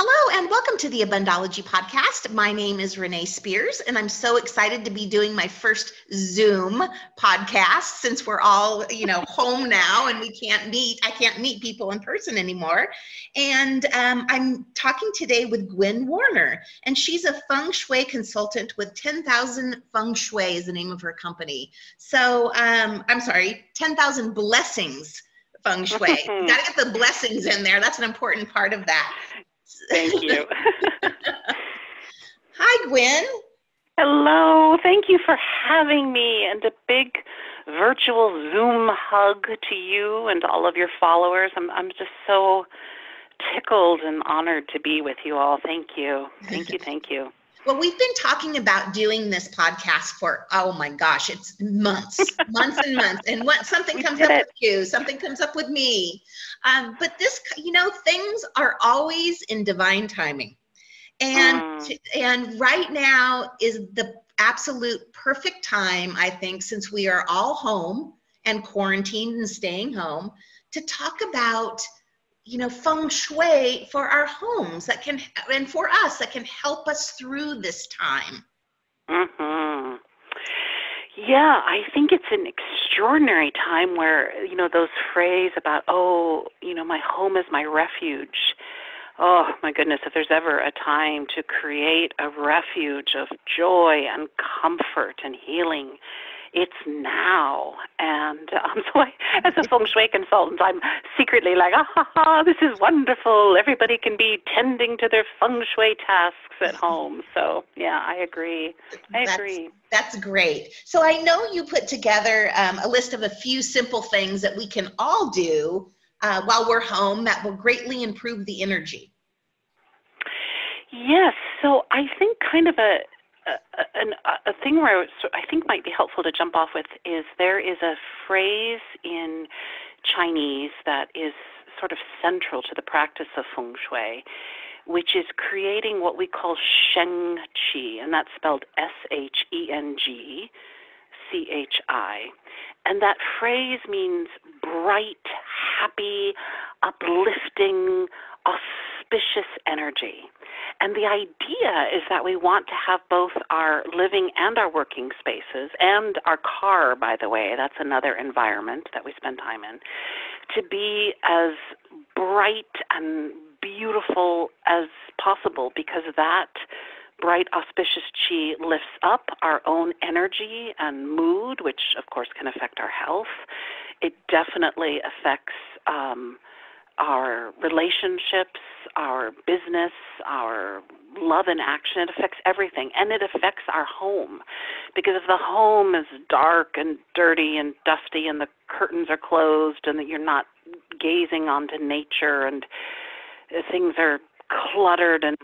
Hello and welcome to the Abundology podcast. My name is Renee Spears and I'm so excited to be doing my first Zoom podcast since we're all, home now and we can't meet. I can't meet people in person anymore. And I'm talking today with Gwynne Warner, and she's a Feng Shui consultant with 10,000 Feng Shui is the name of her company. So I'm sorry, 10,000 Blessings Feng Shui. You got to get the blessings in there. That's an important part of that. Thank you. Hi, Gwynne. Hello. Thank you for having me, and a big virtual Zoom hug to you and all of your followers. I'm just so tickled and honored to be with you all. Thank you. Thank you. Thank you. Well, we've been talking about doing this podcast for, oh my gosh, it's months and months. And something comes up with you, something comes up with me. But this, things are always in divine timing. And right now is the absolute perfect time, I think, since we are all home and quarantined and staying home, to talk about Feng Shui for our homes and for us that can help us through this time. Mm-hmm. Yeah, I think it's an extraordinary time where, those phrases about, my home is my refuge. Oh, my goodness, if there's ever a time to create a refuge of joy and comfort and healing, it's now. And so as a Feng Shui consultant, I'm secretly like, this is wonderful. Everybody can be tending to their Feng Shui tasks at home. So, yeah, I agree. That's great. So I know you put together a list of a few simple things that we can all do while we're home that will greatly improve the energy. Yes. So I think kind of a thing where I think might be helpful to jump off with is there is a phrase in Chinese that is sort of central to the practice of Feng Shui, which is creating what we call Sheng Chi, and that's spelled SHENGCHI. And that phrase means bright, happy, uplifting, auspicious energy. And the idea is that we want to have both our living and our working spaces, and our car, by the way, that's another environment that we spend time in, to be as bright and beautiful as possible, because that bright, auspicious chi lifts up our own energy and mood, which, of course, can affect our health. It definitely affects our relationships, our business, our love and action. It affects everything, and it affects our home, because if the home is dark and dirty and dusty and the curtains are closed and that you're not gazing onto nature and things are cluttered and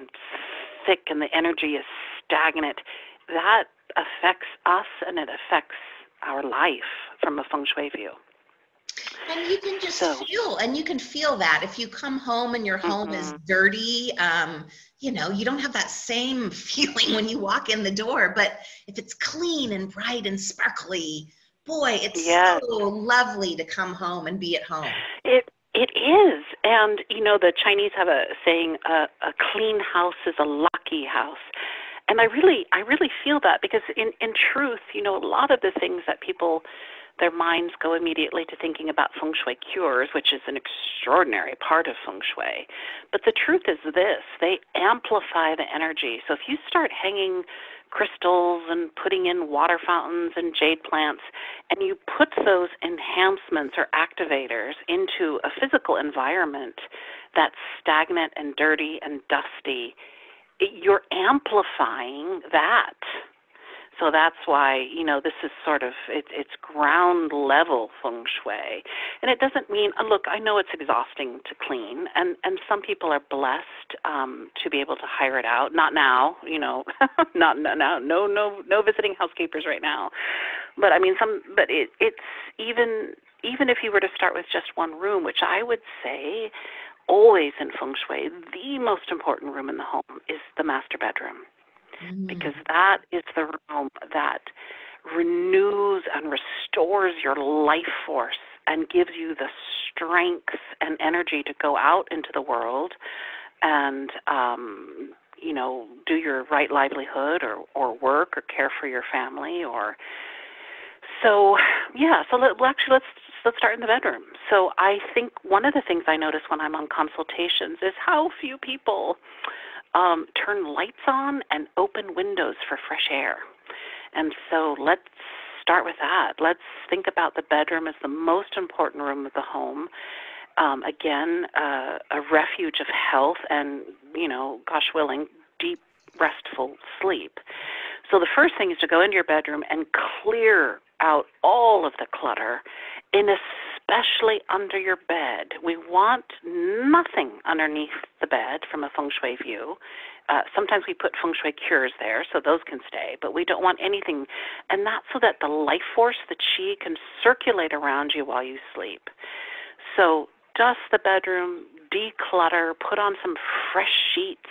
thick and the energy is stagnant, that affects us and it affects our life from a Feng Shui view. And you can just feel that if you come home and your home is dirty, you don't have that same feeling when you walk in the door. But if it's clean and bright and sparkly, boy, it's so lovely to come home and be at home. It is. And, the Chinese have a saying, a clean house is a lucky house. And I really feel that, because in truth, a lot of the things that people, their minds go immediately to thinking about Feng Shui cures, which is an extraordinary part of Feng Shui. But the truth is this: they amplify the energy. So if you start hanging crystals and putting in water fountains and jade plants, and you put those enhancements or activators into a physical environment that's stagnant and dirty and dusty, you're amplifying that. So that's why, this is sort of, it's ground level Feng Shui. And it doesn't mean, look, I know it's exhausting to clean, and some people are blessed to be able to hire it out. Not now, not now, no visiting housekeepers right now. But I mean, it's even if you were to start with just one room, which I would say always in Feng Shui, the most important room in the home is the master bedroom. Because that is the room that renews and restores your life force and gives you the strength and energy to go out into the world and do your right livelihood or work or care for your family let's start in the bedroom. So I think one of the things I notice when I'm on consultations is how few people turn lights on and open windows for fresh air. And so let's start with that. Let's think about the bedroom as the most important room of the home. Again, a refuge of health and, gosh willing, deep, restful sleep. So the first thing is to go into your bedroom and clear out all of the clutter, and especially under your bed. We want nothing underneath the bed from a Feng Shui view. Sometimes we put Feng Shui cures there, so those can stay, but we don't want anything. And that's so that the life force, the Qi, can circulate around you while you sleep. So dust the bedroom, declutter, put on some fresh sheets.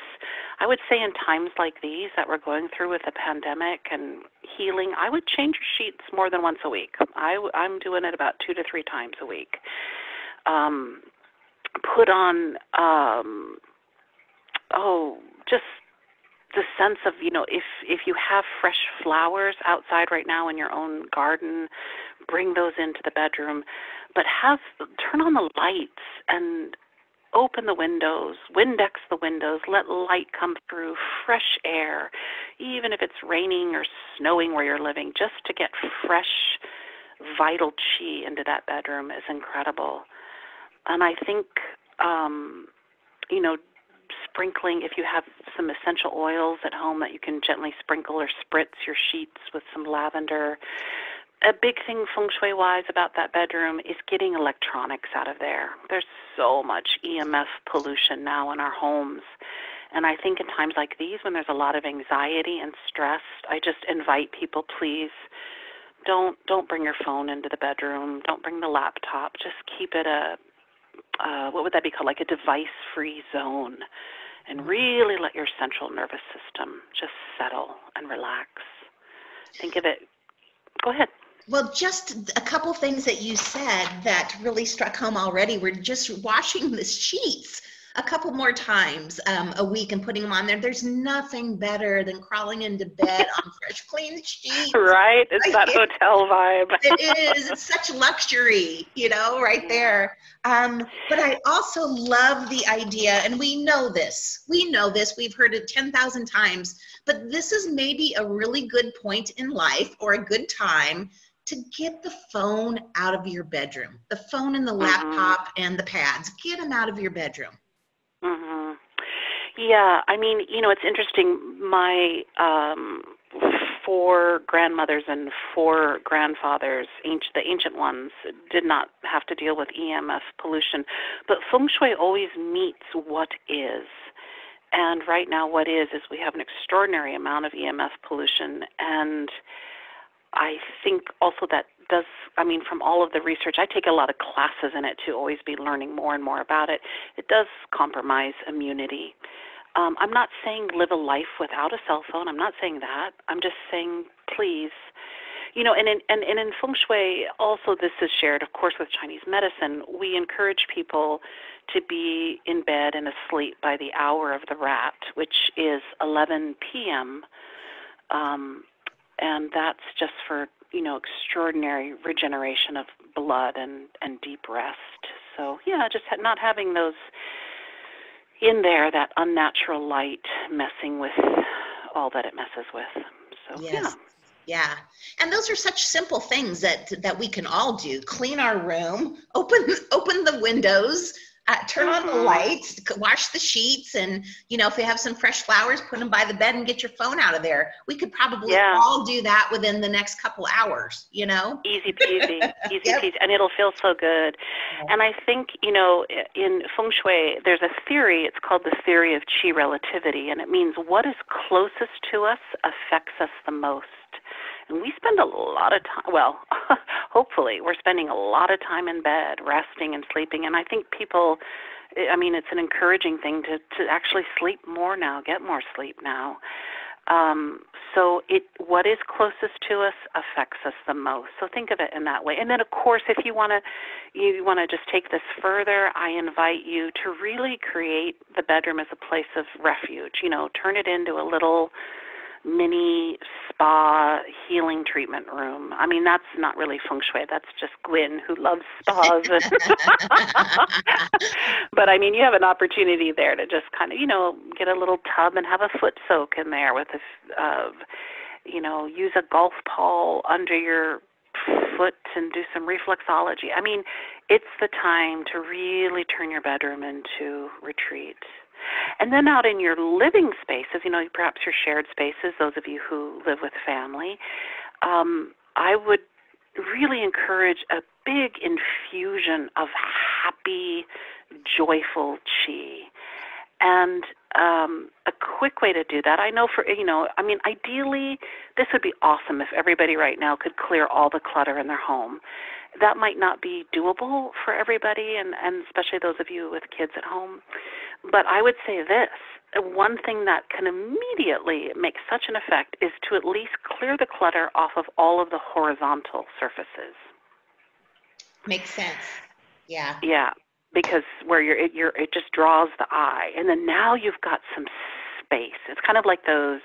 I would say in times like these that we're going through with the pandemic and healing, I would change your sheets more than once a week. I'm doing it about 2 to 3 times a week. Put on, just the sense of, if you have fresh flowers outside right now in your own garden, bring those into the bedroom. But turn on the lights and open the windows, Windex the windows, let light come through, fresh air, even if it's raining or snowing where you're living, just to get fresh, vital Qi into that bedroom is incredible. And I think, sprinkling, if you have some essential oils at home that you can gently sprinkle or spritz your sheets with some lavender. A big thing Feng Shui-wise about that bedroom is getting electronics out of there. There's so much EMF pollution now in our homes. And I think in times like these, when there's a lot of anxiety and stress, I just invite people, please, don't bring your phone into the bedroom. Don't bring the laptop. Just keep it what would that be called, like a device-free zone. And really let your central nervous system just settle and relax. Think of it. Go ahead. Well, just a couple things that you said that really struck home already. We're just washing the sheets a couple more times a week and putting them on there. There's nothing better than crawling into bed on fresh, clean sheets. Right? It's that hotel vibe. It is. It's such luxury, right there. But I also love the idea, and we know this. We've heard it 10,000 times, but this is maybe a really good point in life or a good time to get the phone out of your bedroom. The phone and the laptop and the pads, get them out of your bedroom. Mm-hmm. Yeah, I mean, it's interesting. My 4 grandmothers and 4 grandfathers, the ancient ones, did not have to deal with EMF pollution. But Feng Shui always meets what is. And right now what is we have an extraordinary amount of EMF pollution. And I think also that from all of the research, I take a lot of classes in it to always be learning more and more about it. It does compromise immunity. I'm not saying live a life without a cell phone. I'm not saying that. I'm just saying, please, and in Feng Shui, also this is shared, of course, with Chinese medicine. We encourage people to be in bed and asleep by the hour of the rat, which is 11 p.m., and that's just for, extraordinary regeneration of blood and deep rest. So, just not having those in there, that unnatural light messing with all that it messes with. So, yes. Yeah. And those are such simple things that we can all do. Clean our room, open the windows, turn on the lights, wash the sheets, and, if we have some fresh flowers, put them by the bed and get your phone out of there. We could probably all do that within the next couple hours, Easy peasy, peasy. And it'll feel so good. Yeah. And I think, in Feng Shui, there's a theory, it's called the theory of Qi relativity, and it means what is closest to us affects us the most. And we spend a lot of time, hopefully, we're spending a lot of time in bed, resting and sleeping. And I think people, it's an encouraging thing to actually sleep more now, get more sleep now. So what is closest to us affects us the most. So think of it in that way. And then, of course, if you want to just take this further, I invite you to really create the bedroom as a place of refuge. Turn it into a little mini spa healing treatment room. I mean, that's not really feng shui. That's just Gwynne, who loves spas. But I mean, you have an opportunity there to just kind of, get a little tub and have a foot soak in there with use a golf ball under your foot and do some reflexology. I mean, it's the time to really turn your bedroom into retreat. And then out in your living spaces, perhaps your shared spaces, those of you who live with family, I would really encourage a big infusion of happy, joyful chi. And a quick way to do that, I know ideally, this would be awesome if everybody right now could clear all the clutter in their home. That might not be doable for everybody, and especially those of you with kids at home. But I would say this, one thing that can immediately make such an effect is to at least clear the clutter off of all of the horizontal surfaces. Makes sense. Yeah. Yeah, because where it just draws the eye. And then now you've got some space. It's kind of like those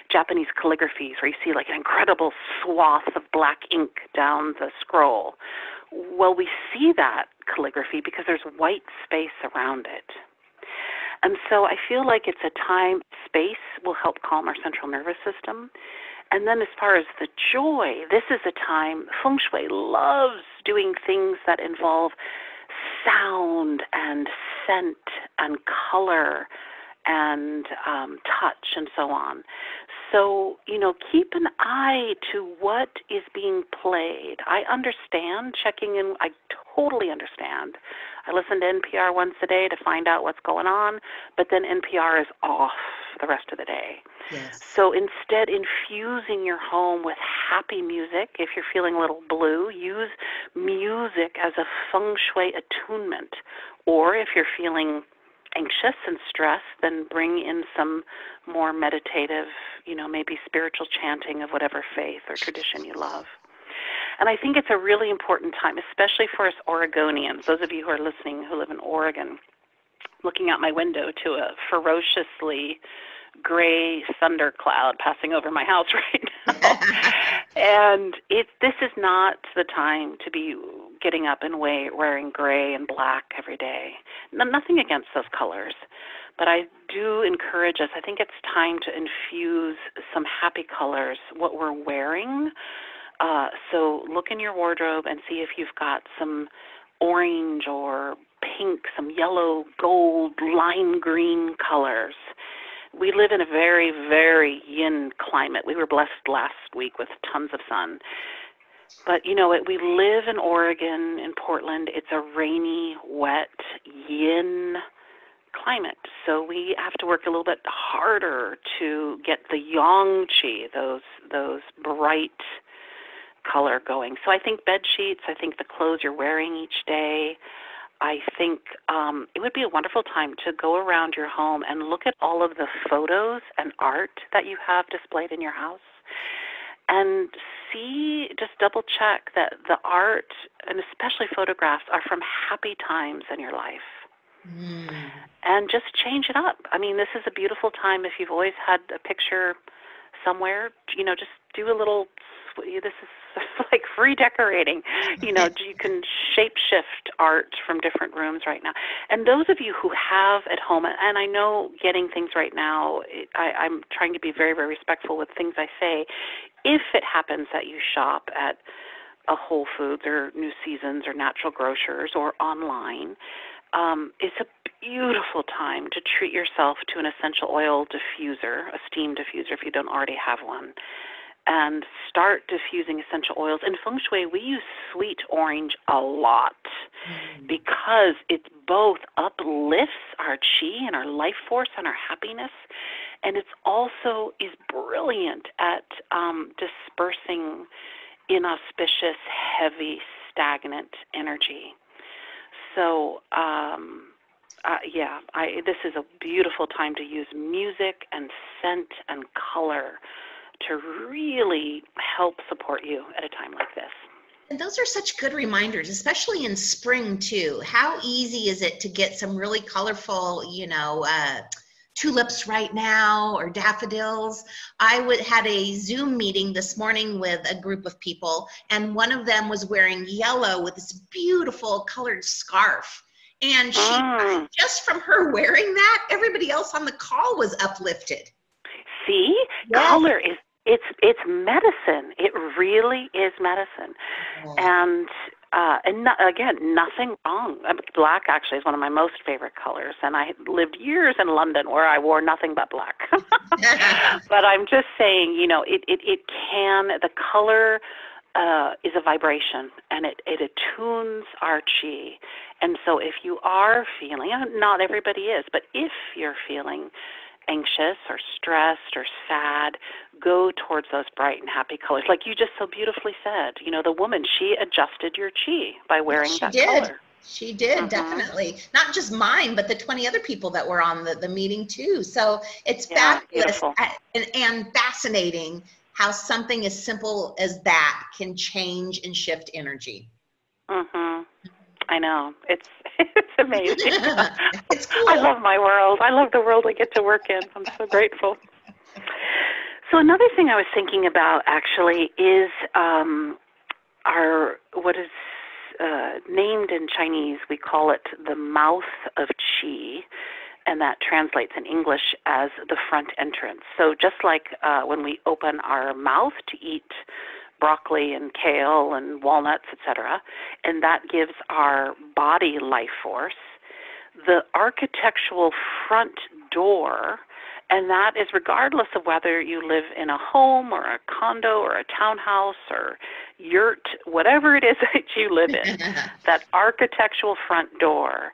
Japanese calligraphies where you see like an incredible swath of black ink down the scroll. Well, we see that calligraphy because there's white space around it. And so I feel like it's a time, space will help calm our central nervous system. And then as far as the joy, this is a time, Feng Shui loves doing things that involve sound and scent and color and touch and so on. So, keep an eye to what is being played. I understand checking in. I totally understand. I listen to NPR once a day to find out what's going on, but then NPR is off the rest of the day. Yes. So instead, infusing your home with happy music. If you're feeling a little blue, use music as a feng shui attunement. Or if you're feeling anxious and stressed, then bring in some more meditative, maybe spiritual chanting of whatever faith or tradition you love. And I think it's a really important time, especially for us Oregonians, those of you who are listening who live in Oregon, looking out my window to a ferociously gray thundercloud passing over my house right now. And this is not the time to be getting up and wearing gray and black every day. Nothing against those colors, but I do encourage us, I think it's time to infuse some happy colors, what we're wearing. So look in your wardrobe and see if you've got some orange or pink, some yellow, gold, lime green colors. We live in a very, very yin climate. We were blessed last week with tons of sun. But, we live in Oregon, in Portland. It's a rainy, wet, yin climate. So we have to work a little bit harder to get the yang qi, those bright color going. So I think bed sheets, I think the clothes you're wearing each day, I think it would be a wonderful time to go around your home and look at all of the photos and art that you have displayed in your house and just double check that the art, and especially photographs, are from happy times in your life. And just change it up. I mean, this is a beautiful time. If you've always had a picture somewhere, just do a little, this is like free decorating. You can shape-shift art from different rooms right now. And those of you who have at home, and I know getting things right now, I'm trying to be very, very respectful with things I say. If it happens that you shop at a Whole Foods or New Seasons or Natural Grocers or online, it's a beautiful time to treat yourself to an essential oil diffuser, a steam diffuser if you don't already have one, and start diffusing essential oils. In Feng Shui, we use sweet orange a lot because it both uplifts our chi and our life force and our happiness, and it also is brilliant at dispersing inauspicious, heavy, stagnant energy. So This is a beautiful time to use music and scent and color to really help support you at a time like this. And those are such good reminders, especially in spring too. How easy is it to get some really colorful, tulips right now, or daffodils? I had a Zoom meeting this morning with a group of people, and one of them was wearing yellow with this beautiful colored scarf. And she, just from her wearing that, everybody else on the call was uplifted. See, yes. Color is, it's medicine. It really is medicine. Yeah. And again, nothing wrong. Black actually is one of my most favorite colors, and I lived years in London where I wore nothing but black. But I'm just saying, it can, the color is a vibration, and it attunes our chi. And so if you are feeling, not everybody is, but if you're feeling anxious or stressed or sad, go towards those bright and happy colors. Like you just so beautifully said, the woman, she adjusted your chi by wearing that color. She did, definitely. Not just mine, but the 20 other people that were on the meeting too. So it's fabulous and fascinating how something as simple as that can change and shift energy. I know. It's amazing. It's cool. I love my world. I love the world I get to work in. I'm so grateful. So another thing I was thinking about actually is what is named in Chinese, we call it the mouth of Qi, and that translates in English as the front entrance. So just like when we open our mouth to eat broccoli and kale and walnuts, etc., and that gives our body life force, the architectural front door, and that is regardless of whether you live in a home or a condo or a townhouse or yurt, whatever it is that you live in, that architectural front door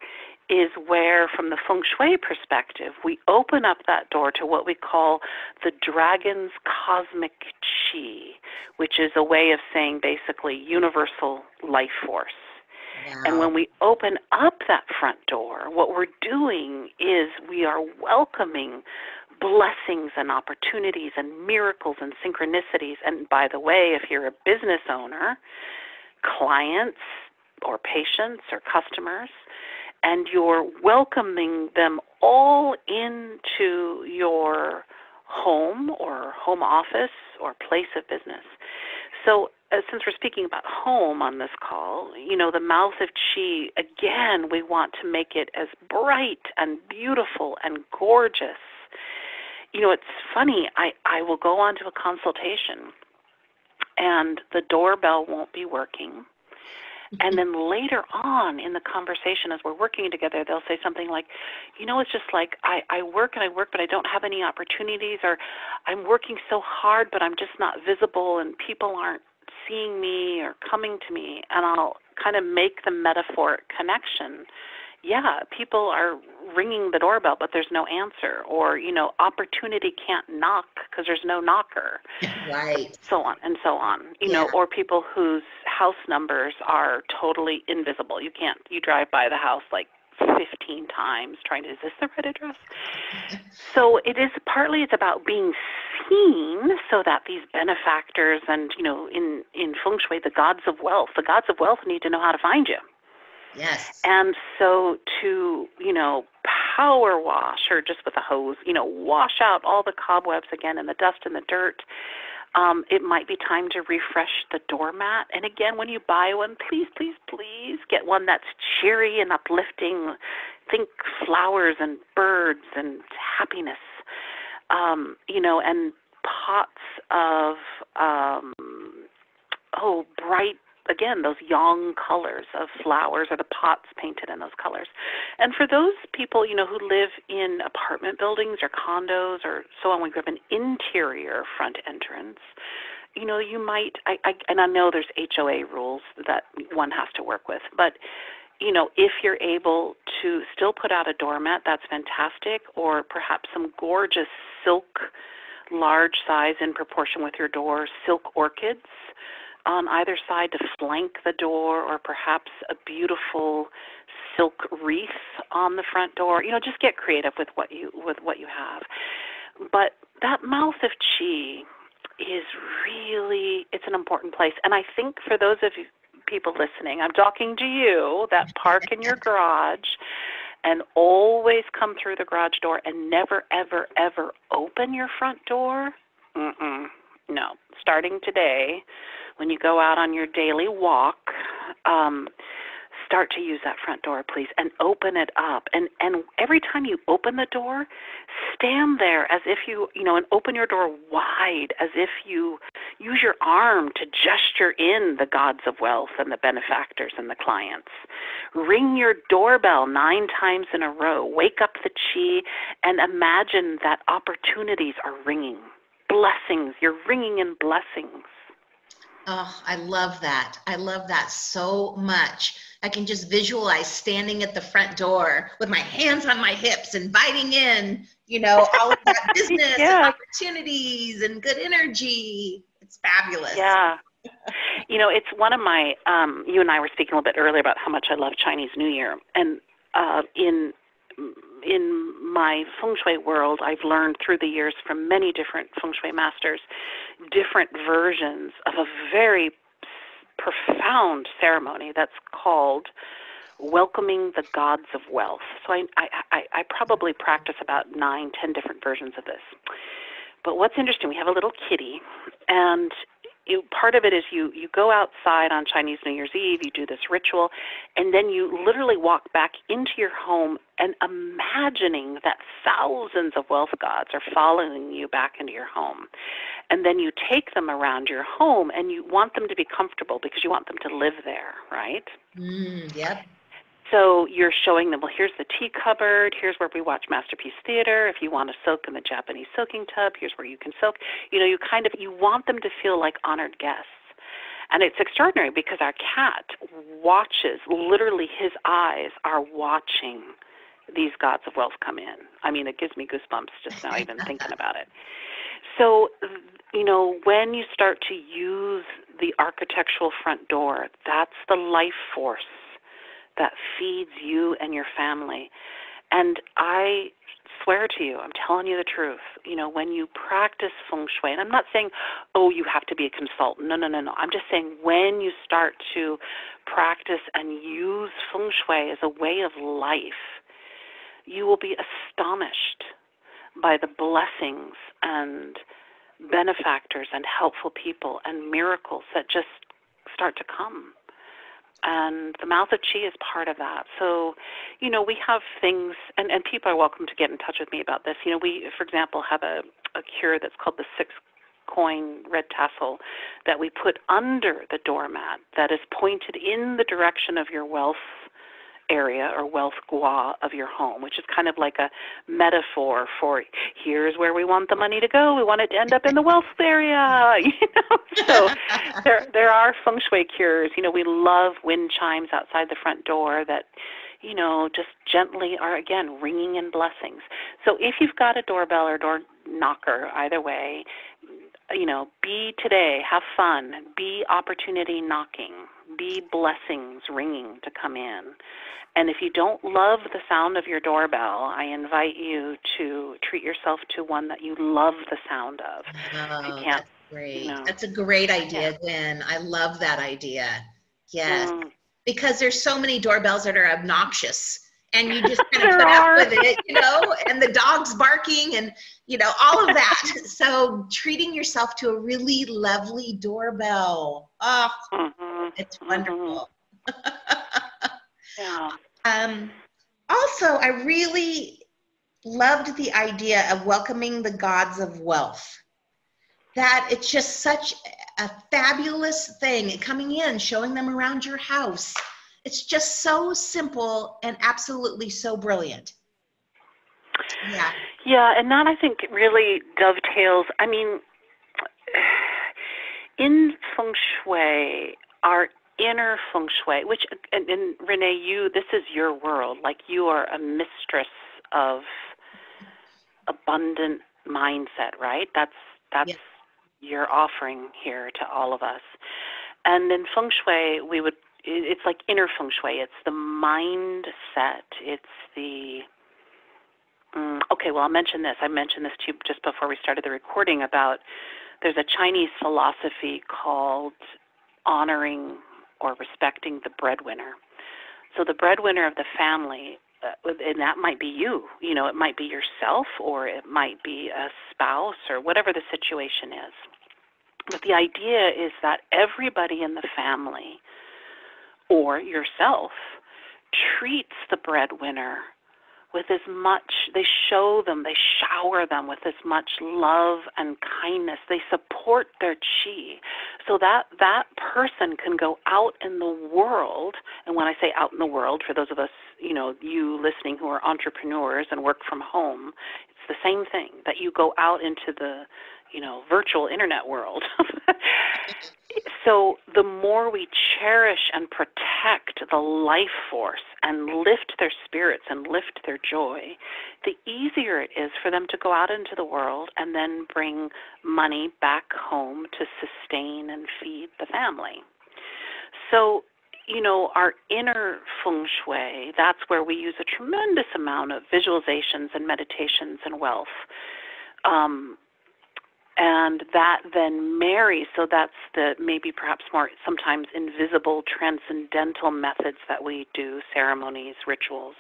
is where, from the Feng Shui perspective, we open up that door to what we call the dragon's cosmic chi, which is a way of saying basically universal life force. Wow. And when we open up that front door, what we're doing is we are welcoming blessings and opportunities and miracles and synchronicities. And by the way, if you're a business owner, clients or patients or customers, and you're welcoming them all into your home or home office or place of business. So since we're speaking about home on this call, the mouth of Qi, again, we want to make it as bright and beautiful and gorgeous. It's funny, I will go on to a consultation and the doorbell won't be working. And then later on in the conversation, as we're working together, they'll say something like, it's just like I work and I work, but I don't have any opportunities, or I'm working so hard, but I'm just not visible and people aren't seeing me or coming to me. And I'll kind of make the metaphoric connection. Yeah, people are ringing the doorbell, but there's no answer. Or, opportunity can't knock because there's no knocker. Right. So on and so on. Or people whose house numbers are totally invisible. You drive by the house like 15 times trying to, is this the right address? So it's about being seen so that these benefactors and, in Feng Shui, the gods of wealth need to know how to find you. Yes. And so to, power wash, or just with a hose, wash out all the cobwebs again and the dust and the dirt, it might be time to refresh the doormat. And again, when you buy one, please, please, please get one that's cheery and uplifting. Think flowers and birds and happiness, and pots of, bright, again, those yang colors of flowers, or the pots painted in those colors. And for those people, who live in apartment buildings or condos or so on, we have an interior front entrance, you might, and I know there's HOA rules that one has to work with, but, if you're able to still put out a doormat, that's fantastic, or perhaps some gorgeous silk, large size in proportion with your door, silk orchids. on either side to flank the door, or perhaps a beautiful silk wreath on the front door. You know, just get creative with what you have. But that mouth of chi is really, it's an important place. And I think for those of you people listening, I'm talking to you, that park in your garage and always come through the garage door and never, ever, ever open your front door. No. Starting today, when you go out on your daily walk, start to use that front door, please, and open it up. And every time you open the door, stand there as if and open your door wide, as if you use your arm to gesture in the gods of wealth and the benefactors and the clients. Ring your doorbell 9 times in a row. Wake up the chi and imagine that opportunities are ringing. Blessings. You're ringing in blessings. Oh, I love that. I love that so much. I can just visualize standing at the front door with my hands on my hips, inviting in, all of that business and opportunities and good energy. It's fabulous. Yeah. It's one of my, you and I were speaking a little bit earlier about how much I love Chinese New Year. And in my Feng Shui world, I've learned through the years from many different Feng Shui masters, different versions of a very profound ceremony that's called welcoming the gods of wealth. So I probably practice about 9, 10 different versions of this. But what's interesting, we have a little kitty, and part of it is you go outside on Chinese New Year's Eve, you do this ritual, and then you literally walk back into your home and imagining that thousands of wealth gods are following you back into your home. And then you take them around your home, and you want them to be comfortable because you want them to live there, right? Yep. So you're showing them, well, here's the tea cupboard, here's where we watch Masterpiece Theater. If you want to soak in the Japanese soaking tub, here's where you can soak. You want them to feel like honored guests. And it's extraordinary because our cat watches, literally his eyes are watching these gods of wealth come in. I mean, it gives me goosebumps just now even thinking about it. So, when you start to use the architectural front door, that's the life force that feeds you and your family. And I swear to you, I'm telling you the truth, when you practice Feng Shui, and I'm not saying, oh, you have to be a consultant. No. I'm just saying when you start to practice and use Feng Shui as a way of life, you will be astonished by the blessings and benefactors and helpful people and miracles that just start to come. And the mouth of chi is part of that. So, we have things, and people are welcome to get in touch with me about this. We, for example, have a cure that's called the 6-coin red tassel that we put under the doormat that is pointed in the direction of your wealth area or wealth gua of your home, which is kind of like a metaphor for here's where we want the money to go. We want it to end up in the wealth area. So there are Feng Shui cures. We love wind chimes outside the front door that just gently are, again, ringing in blessings. So if you've got a doorbell or door knocker, either way, be today, have fun, be opportunity knocking, be blessings ringing to come in. And if you don't love the sound of your doorbell, I invite you to treat yourself to one that you love the sound of. Oh, that's great. That's a great idea, Gwynne. I love that idea. Yes. Because there's so many doorbells that are obnoxious, and you just kind of put up with it, and the dog's barking and, all of that. So treating yourself to a really lovely doorbell. Oh, it's wonderful. Yeah. Also, I really loved the idea of welcoming the gods of wealth. That it's just such a fabulous thing, coming in, showing them around your house. It's just so simple and absolutely so brilliant. Yeah. Yeah, and that, I think, really dovetails. I mean, in Feng Shui, our inner Feng Shui, which, and Renee, this is your world. Like, you are a mistress of abundant mindset, right? That's your offering here to all of us. And in Feng Shui, it's like inner Feng Shui. It's the mindset. It's the, okay, well, I'll mention this. I mentioned this to you just before we started the recording about there's a Chinese philosophy called honoring or respecting the breadwinner. So the breadwinner of the family, and that might be you. It might be yourself, or it might be a spouse, or whatever the situation is. But the idea is that everybody in the family or yourself treats the breadwinner with as much, they shower them with as much love and kindness. They support their chi so that that person can go out in the world. And when I say out in the world, for those of us, you listening who are entrepreneurs and work from home, it's the same thing, that you go out into the, virtual internet world. So the more we cherish and protect the life force and lift their spirits and lift their joy, the easier it is for them to go out into the world and then bring money back home to sustain and feed the family. So, our inner Feng Shui, that's where we use a tremendous amount of visualizations and meditations and wealth. And that then marries, so that's the maybe perhaps more sometimes invisible transcendental methods that we do, ceremonies, rituals,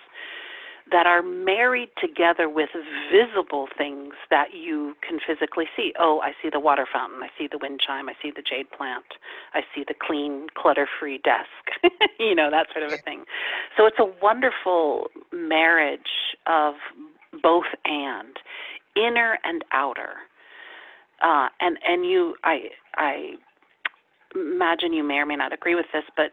that are married together with visible things that you can physically see. Oh, I see the water fountain, I see the wind chime, I see the jade plant, I see the clean, clutter-free desk, that sort of a thing. So it's a wonderful marriage of both and, inner and outer. And you, I imagine you may or may not agree with this, but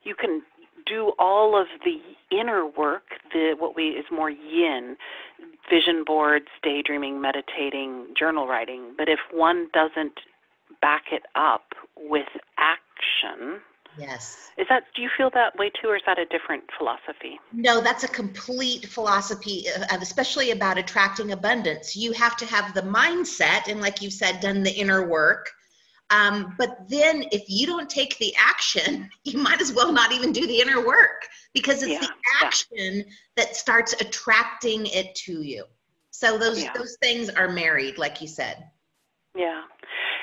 you can do all of the inner work, what is more yin, vision boards, daydreaming, meditating, journal writing. But if one doesn't back it up with action, yes. Do you feel that way too, or is that a different philosophy? No, that's a complete philosophy, especially about attracting abundance. You have to have the mindset, and like you said, done the inner work. But then if you don't take the action, you might as well not even do the inner work, because it's the action that starts attracting it to you. So those things are married, like you said. Yeah.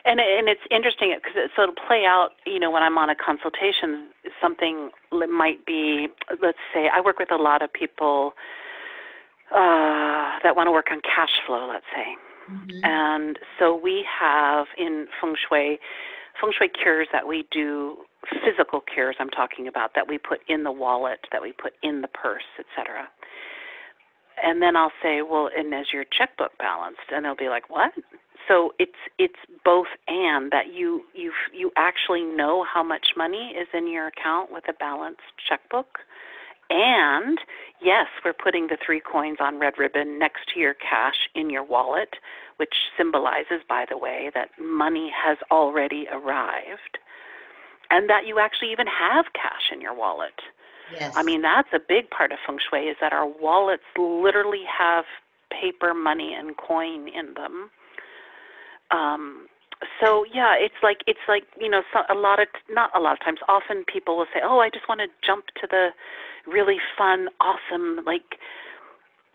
And it's interesting because it'll play out, when I'm on a consultation, something might be, let's say, I work with a lot of people that want to work on cash flow, let's say. Mm-hmm. And so we have in Feng Shui cures that we do, physical cures I'm talking about, that we put in the wallet, that we put in the purse, etc. And then I'll say, well, and is your checkbook balanced? And they'll be like, what? So it's both and, that you actually know how much money is in your account with a balanced checkbook. And yes, we're putting the 3 coins on red ribbon next to your cash in your wallet, which symbolizes, by the way, that money has already arrived and that you actually even have cash in your wallet. Yes. I mean, that's a big part of Feng Shui, is that our wallets literally have paper money and coin in them. So yeah, it's like not a lot of times. Often people will say, "Oh, I just want to jump to the really fun, awesome,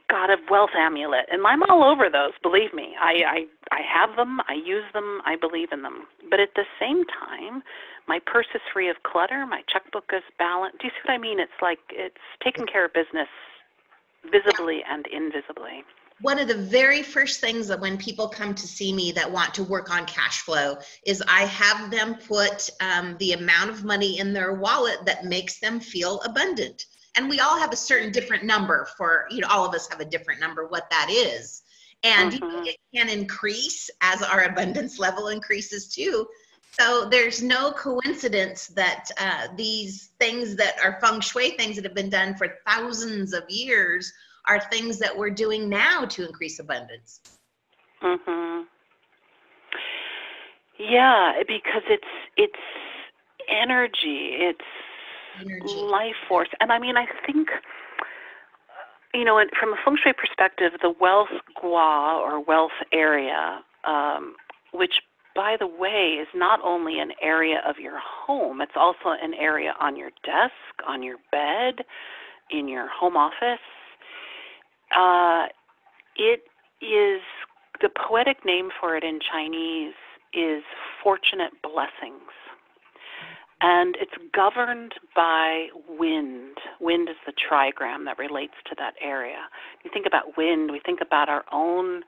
God of Wealth amulet," and I'm all over those. Believe me, I have them, I use them, I believe in them. But at the same time, my purse is free of clutter, my checkbook is balanced. Do you see what I mean? It's like it's taking care of business visibly and invisibly. One of the very first things that when people come to see me that want to work on cash flow is I have them put the amount of money in their wallet that makes them feel abundant. And we all have a certain different number for, all of us have a different number, what that is. And it can increase as our abundance level increases too. So there's no coincidence that these things that are Feng Shui things that have been done for thousands of years are things that we're doing now to increase abundance. Mm-hmm. Yeah, because it's energy, it's life force. And I mean, I think, from a Feng Shui perspective, the wealth gua or wealth area, which by the way, is not only an area of your home, it's also an area on your desk, on your bed, in your home office. It is, the poetic name for it in Chinese is fortunate blessings. And it's governed by wind. Wind is the trigram that relates to that area. You think about wind, we think about our own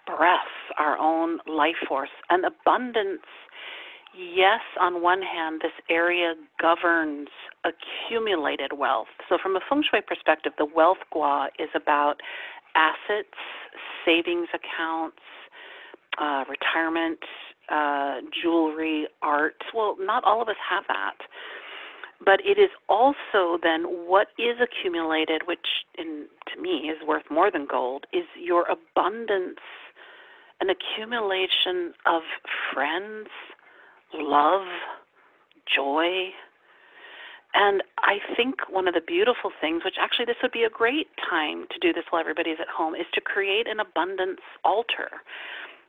breath, our own life force. And abundance, yes, on one hand, this area governs accumulated wealth. So from a Feng Shui perspective, the wealth gua is about assets, savings accounts, retirement, jewelry, art. Well, not all of us have that. But it is also then what is accumulated, which to me is worth more than gold, is your abundance, an accumulation of friends, love, joy. And I think one of the beautiful things, which actually this would be a great time to do this while everybody's at home, is to create an abundance altar.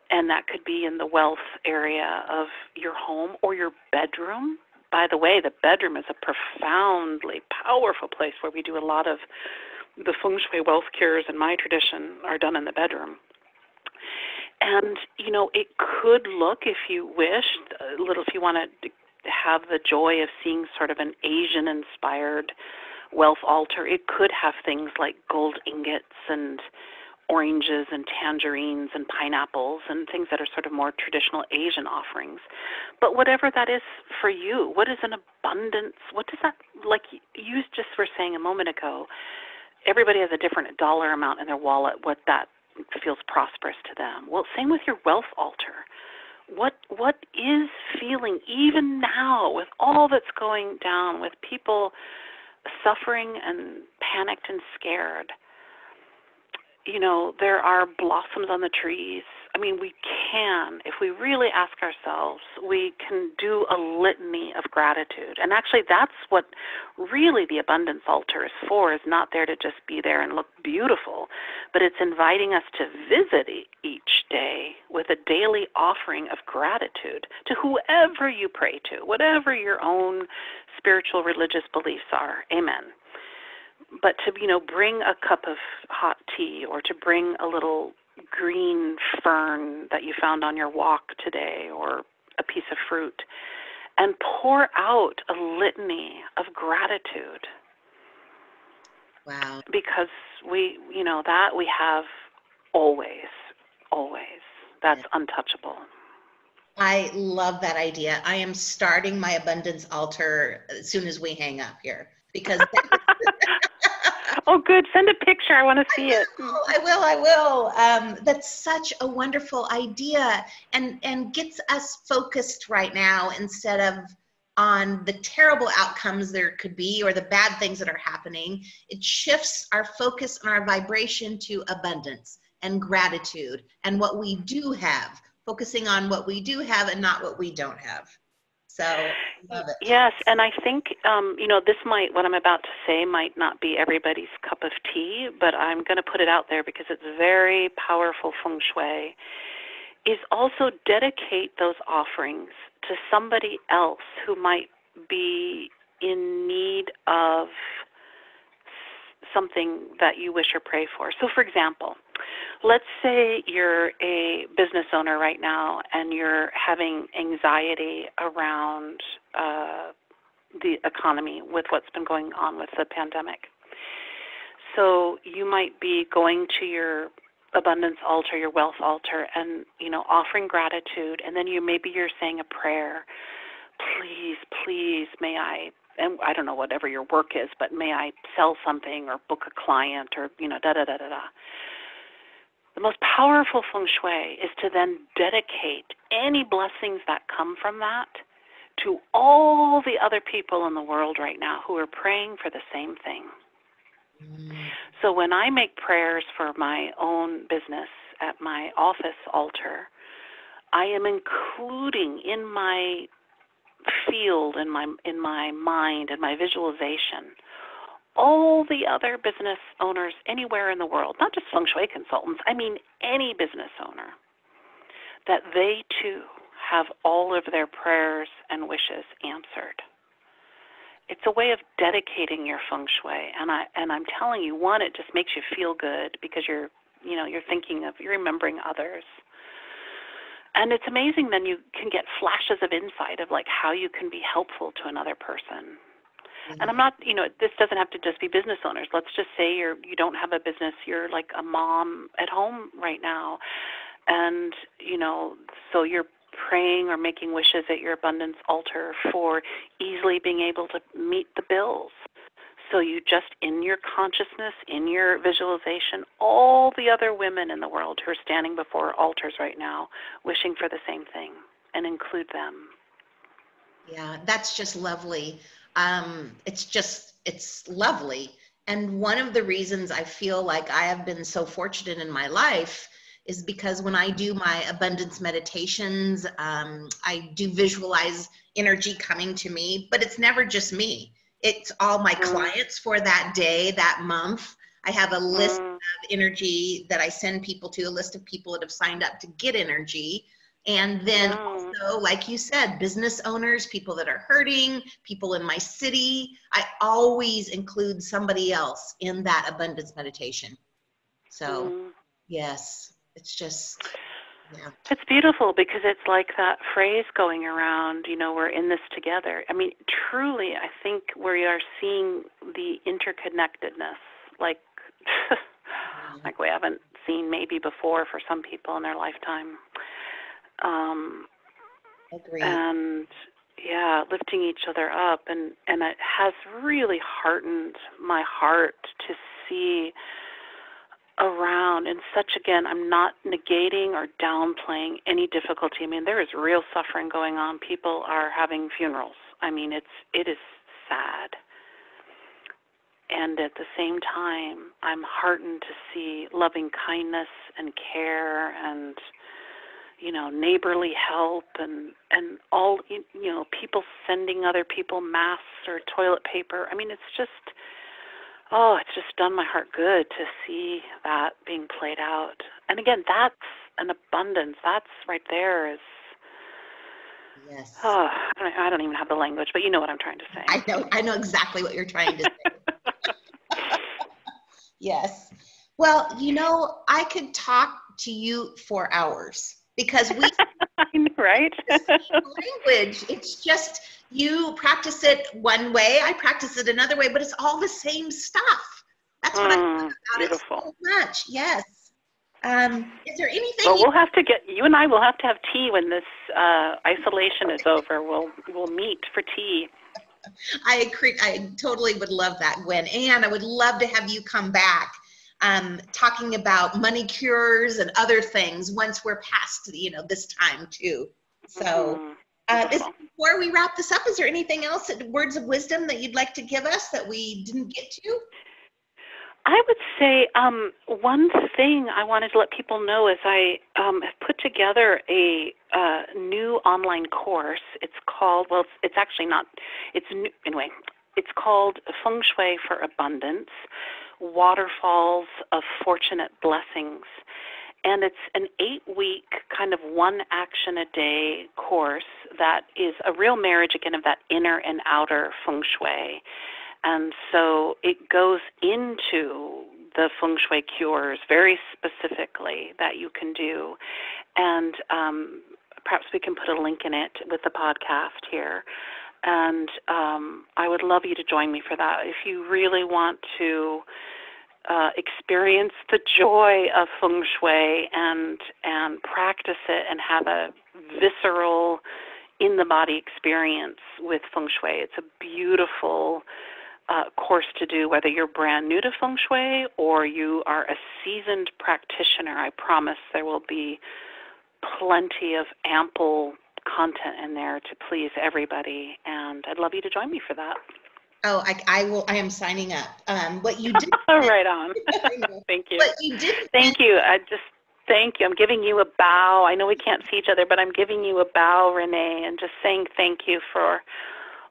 And that could be in the wealth area of your home or your bedroom. By the way, the bedroom is a profoundly powerful place where we do a lot of the Feng Shui wealth cures in my tradition are done in the bedroom. And, you know, it could look, if you wish, a little, if you want to have the joy of seeing sort of an Asian-inspired wealth altar, it could have things like gold ingots and oranges and tangerines and pineapples and things that are sort of more traditional Asian offerings. But whatever that is for you, what is an abundance? What does that, like you just were saying a moment ago, everybody has a different dollar amount in their wallet, what that feels prosperous to them. Well, same with your wealth altar. What is feeling even now with all that's going down, with people suffering and panicked and scared? You know, there are blossoms on the trees. I mean, we can, if we really ask ourselves, we can do a litany of gratitude. And actually, that's what really the abundance altar is for, is not there to just be there and look beautiful, but it's inviting us to visit each day with a daily offering of gratitude to whoever you pray to, whatever your own spiritual religious beliefs are. Amen. But to, you know, bring a cup of hot tea or to bring a little green fern that you found on your walk today or a piece of fruit and pour out a litany of gratitude. Wow. Because we, you know, that we have always. That's untouchable. I love that idea. I am starting my abundance altar as soon as we hang up here because Oh, good. Send a picture. I want to see it. I will. That's such a wonderful idea and gets us focused right now instead of on the terrible outcomes there could be or the bad things that are happening. It shifts our focus and our vibration to abundance and gratitude and what we do have, focusing on what we do have and not what we don't have. So, love it. Yes, and I think, you know, what I'm about to say might not be everybody's cup of tea, but I'm going to put it out there because it's very powerful Feng Shui, is also dedicate those offerings to somebody else who might be in need of something that you wish or pray for. So, for example, let's say you're a business owner right now and you're having anxiety around the economy with what's been going on with the pandemic. So you might be going to your abundance altar, your wealth altar, and, you know, offering gratitude, and then maybe you're saying a prayer. Please, may I, and I don't know, whatever your work is, but may I sell something or book a client or, you know, da-da-da-da-da. The most powerful Feng Shui is to then dedicate any blessings that come from that to all the other people in the world right now who are praying for the same thing. So when I make prayers for my own business at my office altar, I am including in my field, in my mind, in my visualization, all the other business owners anywhere in the world, not just Feng Shui consultants, I mean any business owner, that they too have all of their prayers and wishes answered. It's a way of dedicating your feng shui, and I'm telling you, one, it just makes you feel good because you're remembering others. And it's amazing then you can get flashes of insight of like how you can be helpful to another person. Mm-hmm. And I'm not, this doesn't have to just be business owners. Let's just say you don't have a business, you're like a mom at home right now. And, so you're praying or making wishes at your abundance altar for easily being able to meet the bills. So you just, in your consciousness, in your visualization, all the other women in the world who are standing before altars right now, wishing for the same thing, and include them. Yeah, that's just lovely. It's lovely. And one of the reasons I feel like I have been so fortunate in my life is because when I do my abundance meditations, I do visualize energy coming to me, but it's never just me. It's all my clients for that day, that month. I have a list of energy that I send people to, a list of people that have signed up to get energy. And then also, like you said, business owners, people that are hurting, people in my city. I always include somebody else in that abundance meditation. So, yes, it's just, yeah. It's beautiful because it's like that phrase going around, we're in this together. I mean, truly, I think we are seeing the interconnectedness like like we haven't seen maybe before for some people in their lifetime. Agreed. And yeah, lifting each other up, and it has really heartened my heart to see around in such, again, I'm not negating or downplaying any difficulty. I mean, there is real suffering going on. People are having funerals. I mean, it is sad. And at the same time, I'm heartened to see loving kindness and care and, neighborly help and all, people sending other people masks or toilet paper. I mean, it's just done my heart good to see that being played out. And again, that's an abundance. That's right there is, yes. Oh, I don't even have the language, but you know what I'm trying to say. I know exactly what you're trying to say. Yes. Well, I could talk to you for hours because we I know, right? language. It's just you practice it one way, I practice it another way, but it's all the same stuff. That's what I love about beautiful. it so much. Yes. Is there anything? Well, you and I will have to have tea when this isolation is over. We'll meet for tea. I agree. I totally would love that, Gwen. And I would love to have you come back talking about money cures and other things once we're past, this time too. So before we wrap this up, is there anything else, words of wisdom that you'd like to give us that we didn't get to? I would say one thing I wanted to let people know is I have put together a new online course. It's called, it's actually not, it's new, anyway, it's called Feng Shui for Abundance, Waterfalls of Fortunate Blessings. And it's an 8-week kind of one action a day course that is a real marriage, again, of that inner and outer Feng Shui. And so it goes into the Feng Shui cures very specifically that you can do. And perhaps we can put a link in it with the podcast here. And I would love you to join me for that. If you really want to experience the joy of Feng Shui and practice it and have a visceral, in-the-body experience with Feng Shui, it's a beautiful course to do, whether you're brand new to Feng Shui or you are a seasoned practitioner. I promise there will be plenty of ample content in there to please everybody, and I'd love you to join me for that. Oh, I will. I am signing up. What you did. Right on. Thank you. What you did. Thank you. Thank you. I'm giving you a bow. I know we can't see each other, but I'm giving you a bow, Renee, and just saying thank you for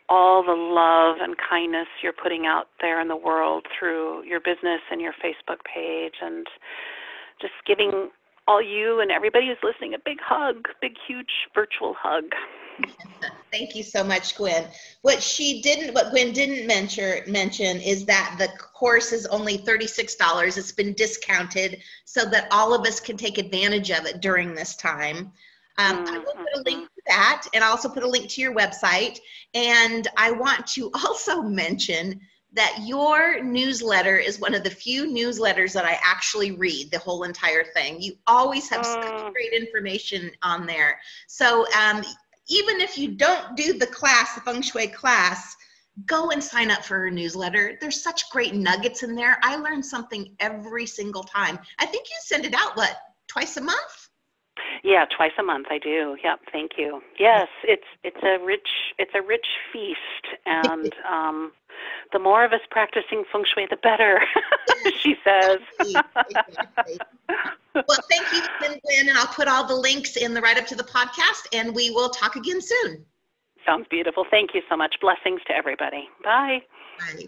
all the love and kindness you're putting out there in the world through your business and your Facebook page, and just giving all you and everybody who's listening a big hug, big, huge virtual hug. Thank you so much, Gwynne. What Gwynne didn't mention is that the course is only $36. It's been discounted so that all of us can take advantage of it during this time. I will put a link to that, and I'll also put a link to your website. And I want to also mention that your newsletter is one of the few newsletters that I actually read the whole entire thing. You always have such great information on there. So even if you don't do the class, the Feng Shui class, go and sign up for her newsletter. There's such great nuggets in there. I learn something every single time. I think you send it out, what, twice a month? Yeah, twice a month I do. Yep, thank you. Yes, it's a rich feast, and the more of us practicing Feng Shui, the better, she says. Exactly. Well, thank you, Gwynne, and I'll put all the links in the write-up to the podcast, and we will talk again soon. Sounds beautiful. Thank you so much. Blessings to everybody. Bye. Bye.